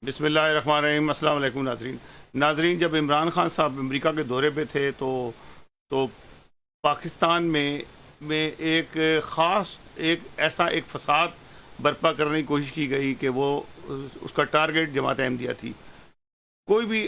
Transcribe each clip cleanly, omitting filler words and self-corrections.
بسم اللہ الرحمن الرحیم۔ السلام علیکم ناظرین، جب عمران خان صاحب امریکہ کے دورے پہ تھے تو پاکستان میں ایک خاص ایک فساد برپا کرنے کی کوشش کی گئی کہ وہ اس کا ٹارگٹ جماعت احمدیہ تھی۔ کوئی بھی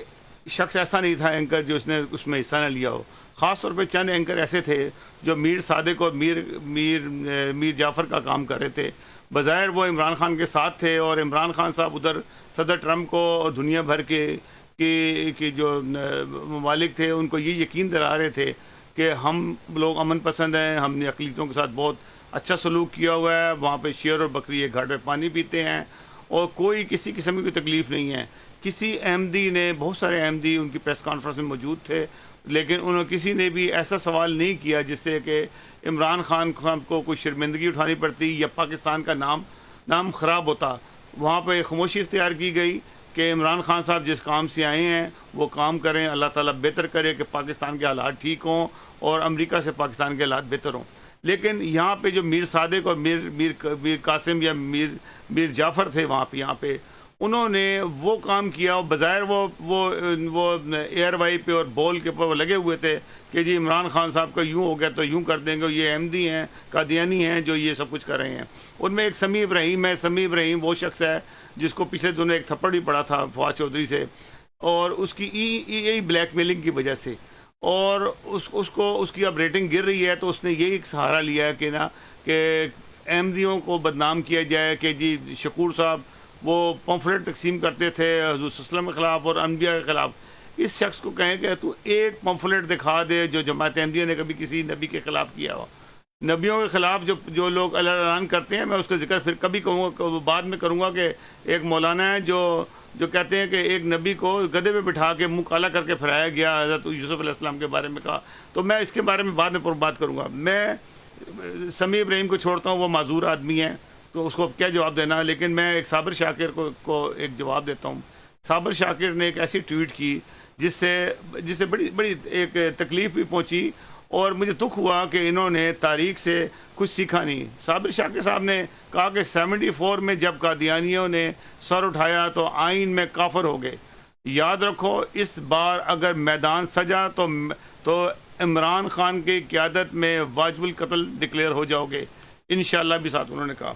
شخص ایسا نہیں تھا اینکر جو اس میں حصہ نہ لیا ہو۔ خاص طور پہ چند اینکر ایسے تھے جو میر صادق اور میر جعفر کا کام کر رہے تھے۔ بظاہر وہ عمران خان کے ساتھ تھے، اور عمران خان صاحب ادھر صدر ٹرمپ کو اور دنیا بھر کے جو ممالک تھے ان کو یہ یقین دلا رہے تھے کہ ہم لوگ امن پسند ہیں، ہم نے اقلیتوں کے ساتھ بہت اچھا سلوک کیا ہوا ہے، وہاں پہ شیر اور بکری ایک گھاٹ پہ پانی پیتے ہیں اور کوئی کسی قسم کی کوئی تکلیف نہیں ہے۔ کسی احمدی نے، بہت سارے احمدی ان کی پریس کانفرنس میں موجود تھے، لیکن انہوں کسی نے بھی ایسا سوال نہیں کیا جس سے کہ عمران خان کو کوئی شرمندگی اٹھانی پڑتی یا پاکستان کا نام خراب ہوتا۔ وہاں پہ خاموشی اختیار کی گئی کہ عمران خان صاحب جس کام سے آئے ہیں وہ کام کریں، اللہ تعالیٰ بہتر کرے کہ پاکستان کے حالات ٹھیک ہوں اور امریکہ سے پاکستان کے حالات بہتر ہوں۔ لیکن یہاں پہ جو میر صادق اور میر قاسم یا میر جعفر تھے یہاں پہ انہوں نے وہ کام کیا۔ بظاہر وہ ایئر وائی پہ اور بول کے اوپر لگے ہوئے تھے کہ جی عمران خان صاحب کا یوں ہو گیا تو یوں کر دیں گے، یہ احمدی ہیں، قادیانی ہیں جو یہ سب کچھ کر رہے ہیں۔ ان میں ایک سمیع ابراہیم ہے۔ سمیع ابراہیم وہ شخص ہے جس کو پچھلے دنوں ایک تھپڑ بھی پڑا تھا فواد چودھری سے، اور اس کی یہی بلیک میلنگ کی وجہ سے، اور اس کی اب ریٹنگ گر رہی ہے، تو اس نے یہی ایک سہارا لیا ہے کہ احمدیوں کو بدنام کیا جائے کہ جی شکور صاحب وہ پمفلٹ تقسیم کرتے تھے حضور صلی اللہ علیہ وسلم کے خلاف اور انبیاء کے خلاف۔ اس شخص کو کہیں کہ تو ایک پمفلٹ دکھا دے جو جماعت احمدیہ نے کبھی کسی نبی کے خلاف کیا ہو۔ نبیوں کے خلاف جو لوگ اعلان کرتے ہیں، میں اس کا ذکر پھر کبھی بعد میں کروں گا، کہ ایک مولانا ہے جو کہتے ہیں کہ ایک نبی کو گدھے پہ بٹھا کے منہ کالا کر کے پھرایا گیا، حضرت یوسف علیہ السلام کے بارے میں کہا، تو میں اس کے بارے میں بعد میں بات کروں گا۔ میں سمیع ابراہیم کو چھوڑتا ہوں، وہ معذور آدمی ہے تو اس کو کیا جواب دینا، لیکن میں ایک صابر شاکر کو ایک جواب دیتا ہوں۔ صابر شاکر نے ایک ایسی ٹویٹ کی جس سے بڑی ایک تکلیف بھی پہنچی، اور مجھے دکھ ہوا کہ انہوں نے تاریخ سے کچھ سیکھا نہیں۔ صابر شاکر صاحب نے کہا کہ 74 میں جب قادیانیوں نے سر اٹھایا تو آئین میں کافر ہو گئے۔ یاد رکھو اس بار اگر میدان سجا تو عمران خان کی قیادت میں واجب القتل ڈکلیئر ہو جاؤ گے انشاءاللہ بھی، ساتھ انہوں نے کہا۔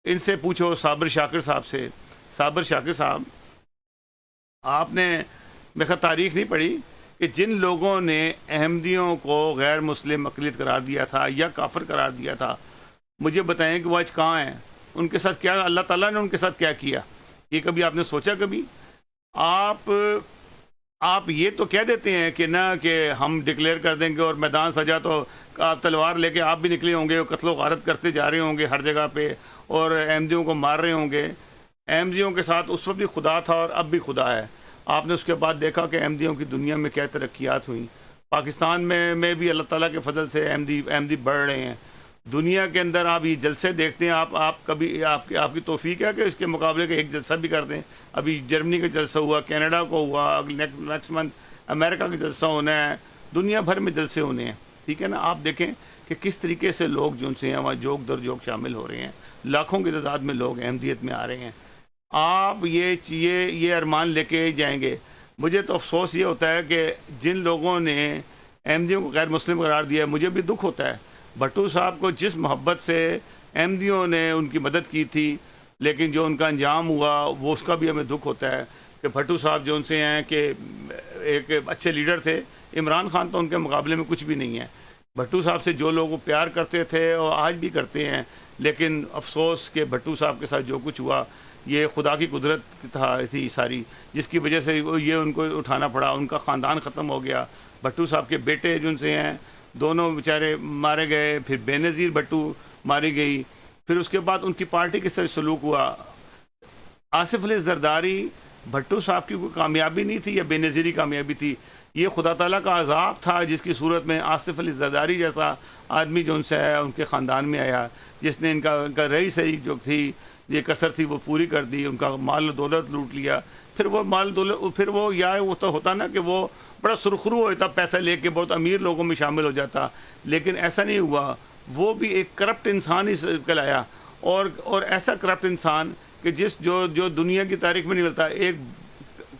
ان سے پوچھو صابر شاکر صاحب سے، صابر شاکر صاحب آپ نے میرے خیال تاریخ نہیں پڑھی کہ جن لوگوں نے احمدیوں کو غیر مسلم اقلیت قرار دیا تھا یا کافر قرار دیا تھا، مجھے بتائیں کہ وہ آج کہاں ہیں؟ ان کے ساتھ کیا اللہ تعالیٰ نے ان کے ساتھ کیا کیا؟ یہ کبھی آپ نے سوچا؟ کبھی آپ یہ تو کہہ دیتے ہیں کہ نہ کہ ہم ڈکلیئر کر دیں گے اور میدان سجا تو آپ تلوار لے کے آپ بھی نکلے ہوں گے اور قتل و غارت کرتے جا رہے ہوں گے ہر جگہ پہ اور احمدیوں کو مار رہے ہوں گے۔ احمدیوں کے ساتھ اس وقت بھی خدا تھا اور اب بھی خدا ہے۔ آپ نے اس کے بعد دیکھا کہ احمدیوں کی دنیا میں کیا ترقیات ہوئیں۔ پاکستان میں بھی اللہ تعالیٰ کے فضل سے احمدی بڑھ رہے ہیں۔ دنیا کے اندر آپ یہ جلسے دیکھتے ہیں، آپ کبھی آپ کی توفیق ہے کہ اس کے مقابلے کا ایک جلسہ بھی کر دیں؟ ابھی جرمنی کا جلسہ ہوا، کینیڈا کو ہوا، نیکسٹ منتھ امریکہ کا جلسہ ہونا ہے، دنیا بھر میں جلسے ہونے ہیں، ٹھیک ہے نا؟ آپ دیکھیں کہ کس طریقے سے لوگ جو سے ہیں وہاں جوک در جوک شامل ہو رہے ہیں، لاکھوں کی تعداد میں لوگ احمدیت میں آ رہے ہیں۔ آپ یہ ارمان لے کے جائیں گے؟ مجھے تو افسوس یہ ہوتا ہے کہ جن لوگوں نے احمدیوں کو غیر مسلم قرار دیا ہے، مجھے بھی دکھ ہوتا ہے۔ بھٹو صاحب کو جس محبت سے احمدیوں نے ان کی مدد کی تھی، لیکن جو ان کا انجام ہوا وہ اس کا بھی ہمیں دکھ ہوتا ہے کہ بھٹو صاحب جو ان سے ہیں کہ ایک اچھے لیڈر تھے، عمران خان تو ان کے مقابلے میں کچھ بھی نہیں ہے۔ بھٹو صاحب سے جو لوگ پیار کرتے تھے اور آج بھی کرتے ہیں، لیکن افسوس کہ بھٹو صاحب کے ساتھ جو کچھ ہوا یہ خدا کی قدرت تھی ساری، جس کی وجہ سے یہ ان کو اٹھانا پڑا، ان کا خاندان ختم ہو گیا۔ بھٹو صاحب کے بیٹے جو ان سے ہیں دونوں بیچارے مارے گئے، پھر بے نظیر بھٹو ماری گئی، پھر اس کے بعد ان کی پارٹی کے ساتھ سلوک ہوا۔ آصف علی زرداری بھٹو صاحب کی کوئی کامیابی نہیں تھی یا بے نظیری کامیابی تھی، یہ خدا تعالیٰ کا عذاب تھا جس کی صورت میں آصف علی زرداری جیسا آدمی جو ان سے آیا، ان کے خاندان میں آیا، جس نے ان کا رہی سہی جو تھی، یہ کثر تھی وہ پوری کر دی، ان کا مال و دولت لوٹ لیا۔ پھر وہ مال دولت پھر وہ وہ تو ہوتا نا کہ وہ بڑا سرخرو ہوتا، پیسہ لے کے بہت امیر لوگوں میں شامل ہو جاتا، لیکن ایسا نہیں ہوا۔ وہ بھی ایک کرپٹ انسان ہی کلایا، اور ایسا کرپٹ انسان کہ جو دنیا کی تاریخ میں نہیں ملتا، ایک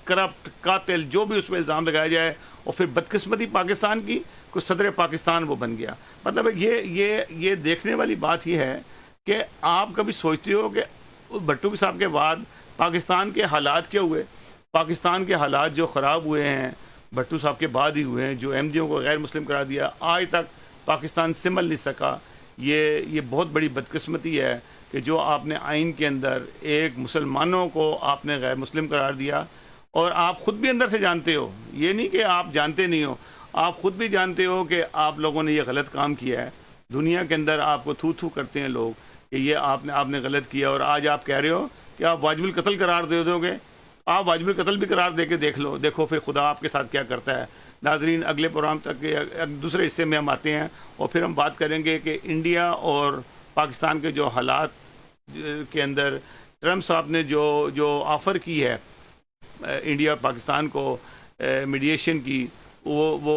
کرپٹ قاتل جو بھی اس پہ الزام لگایا جائے، اور پھر بدقسمتی پاکستان کی کوئی صدر پاکستان وہ بن گیا. مطلب یہ دیکھنے والی بات یہ ہے کہ آپ کبھی سوچتے ہو کہ بھٹو صاحب کے بعد پاکستان کے حالات کیا ہوئے؟ پاکستان کے حالات جو خراب ہوئے ہیں بھٹو صاحب کے بعد ہی ہوئے ہیں. جو ایم ڈی او کو غیر مسلم قرار دیا، آج تک پاکستان سنبھل نہیں سکا. یہ بہت بڑی بدقسمتی ہے کہ جو آپ نے آئین کے اندر ایک مسلمانوں کو آپ نے غیر مسلم قرار دیا، اور آپ خود بھی اندر سے جانتے ہو، یہ نہیں کہ آپ جانتے نہیں ہو، آپ خود بھی جانتے ہو کہ آپ لوگوں نے یہ غلط کام کیا ہے. دنیا کے اندر آپ کو تھو تھو کرتے ہیں لوگ کہ یہ آپ نے غلط کیا، اور آج آپ کہہ رہے ہو کہ آپ واجب القتل قرار دے دو گے. آپ واجب القتل بھی قرار دے کے دیکھو پھر خدا آپ کے ساتھ کیا کرتا ہے. ناظرین، اگلے پروگرام تک دوسرے حصے میں ہم آتے ہیں، اور پھر ہم بات کریں گے کہ انڈیا اور پاکستان کے جو حالات کے اندر ٹرمپ صاحب نے جو آفر کی ہے انڈیا اور پاکستان کو میڈیشن کی، وہ